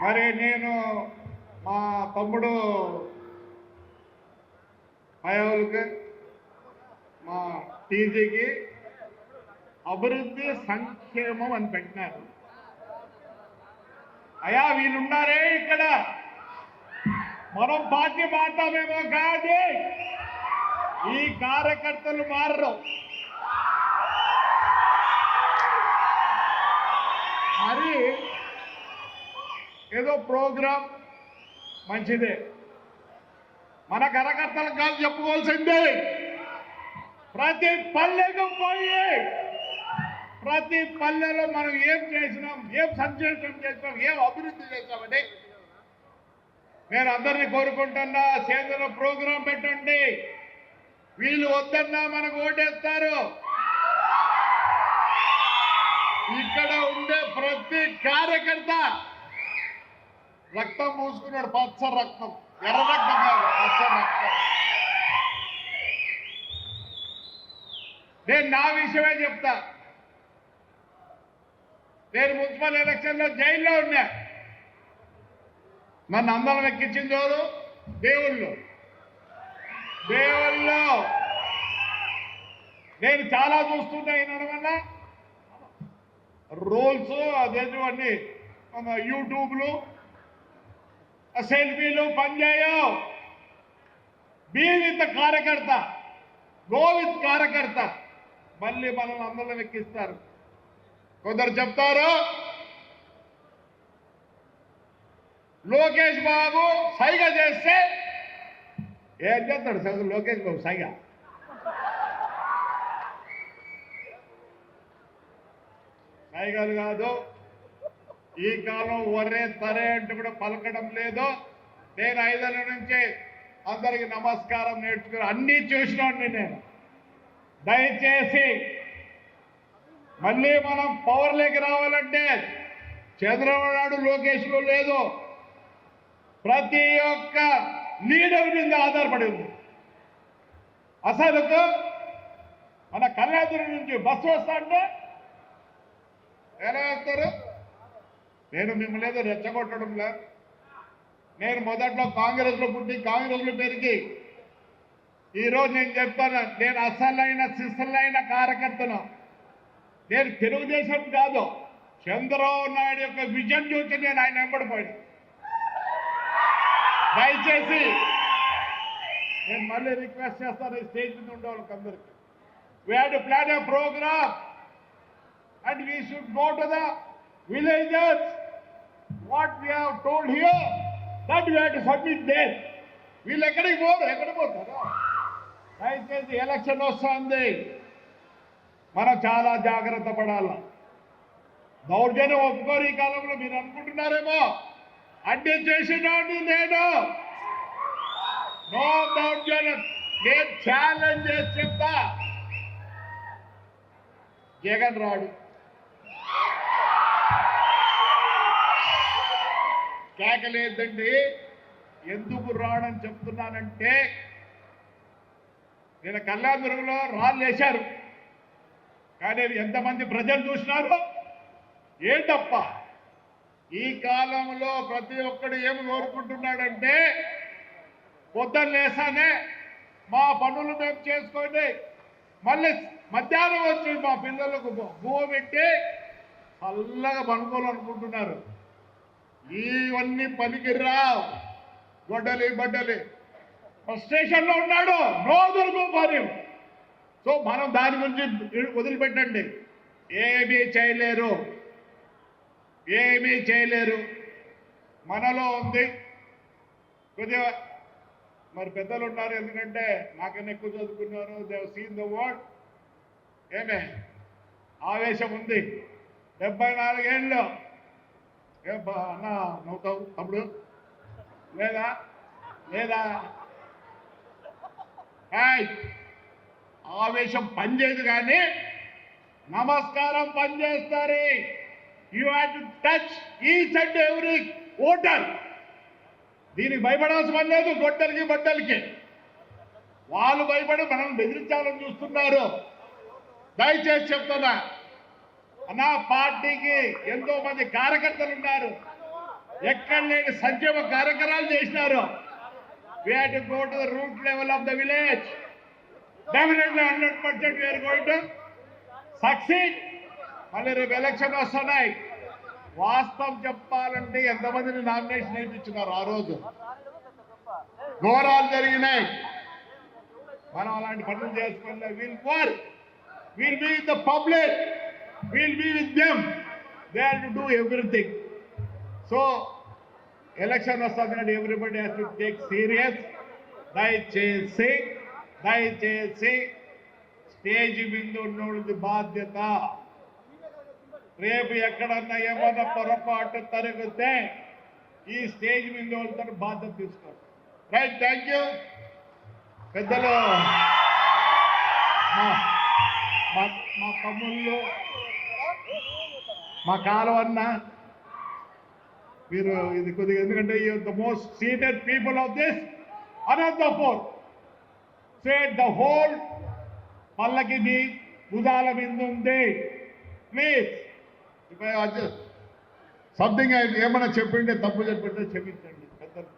మరి నేను మా తమ్ముడు అయోల్కి మా టీజీకి అభివృద్ధి సంక్షేమం అని పెట్టినారు. అయా వీళ్ళున్నారే ఇక్కడ, మనం పార్టీ మాట్లాడమేమో కాదు, ఈ కార్యకర్తలు మారరు. మరి ఏదో ప్రోగ్రాం మంచిదే, మన కార్యకర్తలకు కాదు చెప్పుకోవాల్సిందే. ప్రతి పల్లెకు పోయి ప్రతి పల్లెలో మనం ఏం చేసినాం, ఏం సంక్షేమం చేసినాం, ఏం అభివృద్ధి చేసినామని నేను అందరినీ కోరుకుంటున్నా. సేంద్ర ప్రోగ్రాం పెట్టండి. వీళ్ళు వద్దన్నా మనకు ఓటేస్తారు. ఇక్కడ ఉండే ప్రతి కార్యకర్త రక్తం మూసుకున్నాడు, పచ్చ రక్తం, ఎర్ర రక్తం కాదు, పచ్చ రక్తం. నేను నా విషయమే చెప్తా. నేను మున్సిపల్ ఎలక్షన్లో జైల్లో ఉన్నా. నన్ను అందరం ఎక్కించింది ఎవరు? దేవుళ్ళు. నేను చాలా చూస్తున్నా అయిన వల్ల రోల్స్ అదేంటి యూట్యూబ్లు సెల్ఫీలు పనిచేయవు. బీ విత్ కార్యకర్త, గో విత్ కార్యకర్త. మళ్ళీ మనల్ని అందరం ఎక్కిస్తారు. కొందరు చెప్తారు లోకేష్ బాబు సైగ చేస్తే ఏం చేస్తాడు సార్ లోకేష్ బాబు సైగ? సైగలు కాదు. ఈ కాలం ఒరే తరే అంటే కూడా పలకడం లేదు. నేను 5 ఏళ్ల నుంచి అందరికి నమస్కారం నేర్చుకుని అన్నీ చూసినోడిని నేను. దయచేసి మళ్ళీ మనం పవర్లోకి రావాలంటే చంద్రబాబు నాయుడు లోకేష్లో లేదు, ప్రతి ఒక్క లీడర్ మీద ఆధారపడి ఉంది. అసలు మన కళ్యాణదుర్గం నుంచి బస్సు వస్తా అంటే ఎలా వేస్తారు? నేను మిమ్మల్ని ఏదో రెచ్చగొట్టడం లేదు. నేను మొదట్లో కాంగ్రెస్లో పుట్టి కాంగ్రెస్లో పెరిగి ఈరోజు నేను చెప్తాను, నేను అసలైన సిసలైన కార్యకర్తను. నేను తెలుగుదేశం కాదు, చంద్రబాబు నాయుడు యొక్క విజన్ చూసి నేను ఆయన వెంబడిపోయాను. దయచేసి నేను మళ్ళీ రిక్వెస్ట్ చేస్తాను, స్టేజ్ మీద ఉండే వాళ్ళకి అందరికీ. We have to plan a programme and we should go to the villages. What we have told here, that we have to submit there. వీళ్ళు ఎక్కడికి పోతారు? దయచేసి ఎలక్షన్ వస్తుంది, మనం చాలా జాగ్రత్త పడాలి. దౌర్జన్యం ఒప్పుకోరు ఈ కాలంలో. మీరు అనుకుంటున్నారేమో అడ్డు చేసినాడు నేను. నో దౌర్జన్యం. నేను ఛాలెంజ్ చేసి చెప్తా, జగన్ రాడు. కేకలేదండి. ఎందుకు రాడని చెప్తున్నానంటే, నేను కళ్యాణదుర్గంలో రాళ్ళు వేశారు, కానీ ఎంతమంది ప్రజలు చూసినారు? ఏంటప్ప ఈ కాలంలో ప్రతి ఒక్కడు ఏమి కోరుకుంటున్నాడంటే, పొద్దున్న లేసానే మా పనులు మేము చేసుకొని మళ్ళీ మధ్యాహ్నం వచ్చి మా పిల్లలకు గువ్వ పెట్టి చల్లగా పనుకోవాలనుకుంటున్నారు. ఇవన్నీ పనికిరావు. బడ్డలి స్టేషన్లో ఉన్నాడు, నో దొరుకు. సో మనం దాని గురించి వదిలిపెట్టండి. ఏమీ చేయలేరు. మనలో ఉంది కొద్దిగా. మరి పెద్దలు ఉన్నారు, ఎందుకంటే నాకన్నా ఎక్కువ చదువుకున్నారు. They have seen the world. ఏమే ఆవేశం ఉంది. 74 ఏళ్ళు. అన్న నవ్వుతావు తమ్ముడు? లేదా ఆవేశం పనిచేయదు, కానీ నమస్కారం పనిచేస్తారు. You have to touch each and every voter. దీనికి భయపడాల్సిన పని లేదు. బట్టలకి వాళ్ళు భయపడి మనం బెదిరించాలని చూస్తున్నారు. దయచేసి చెప్తున్నా, నా పార్టీకి ఎంతో మంది కార్యకర్తలు ఉన్నారు. ఎక్కడ లేని సంక్షేమ కార్యక్రమాలు చేసినారు. We had to go to the root level of the village. Definitely 100% we are going to succeed. మళ్ళీ రేపు ఎలక్షన్ వస్తున్నాయి. వాస్తవం చెప్పాలంటే ఎంతమందిని నామినేషన్ వేయించున్నారు ఆ రోజు. ఘోరాలు జరిగినాయి. మనం అలాంటి పనులు చేసుకుని will be with the public, will be with them. They have to do everything. So election వస్తుంది, everybody has to take serious. దయచేసి స్టేజ్ మీద ఉన్నది బాధ్యత. రేపు ఎక్కడన్నా ఏమన్నా పొరపాటు తరిగితే ఈ స్టేజ్ మీద ఉంటారు, బాధ్యత తీసుకోండి. రైట్, థ్యాంక్ యూ పెద్దలు. మా తమ్ముళ్ళు, మా కాలవన్న, మీరు ఇది కొద్దిగా, ఎందుకంటే the most senior people of this Anantapur. Set the whole పల్లకిది భుజాల మీద ఉంది. ప్లీజ్ సంథింగ్ ఏమన్నా చెప్పిండే, తప్పు చెప్పింటే క్షమించండి పెద్దలు.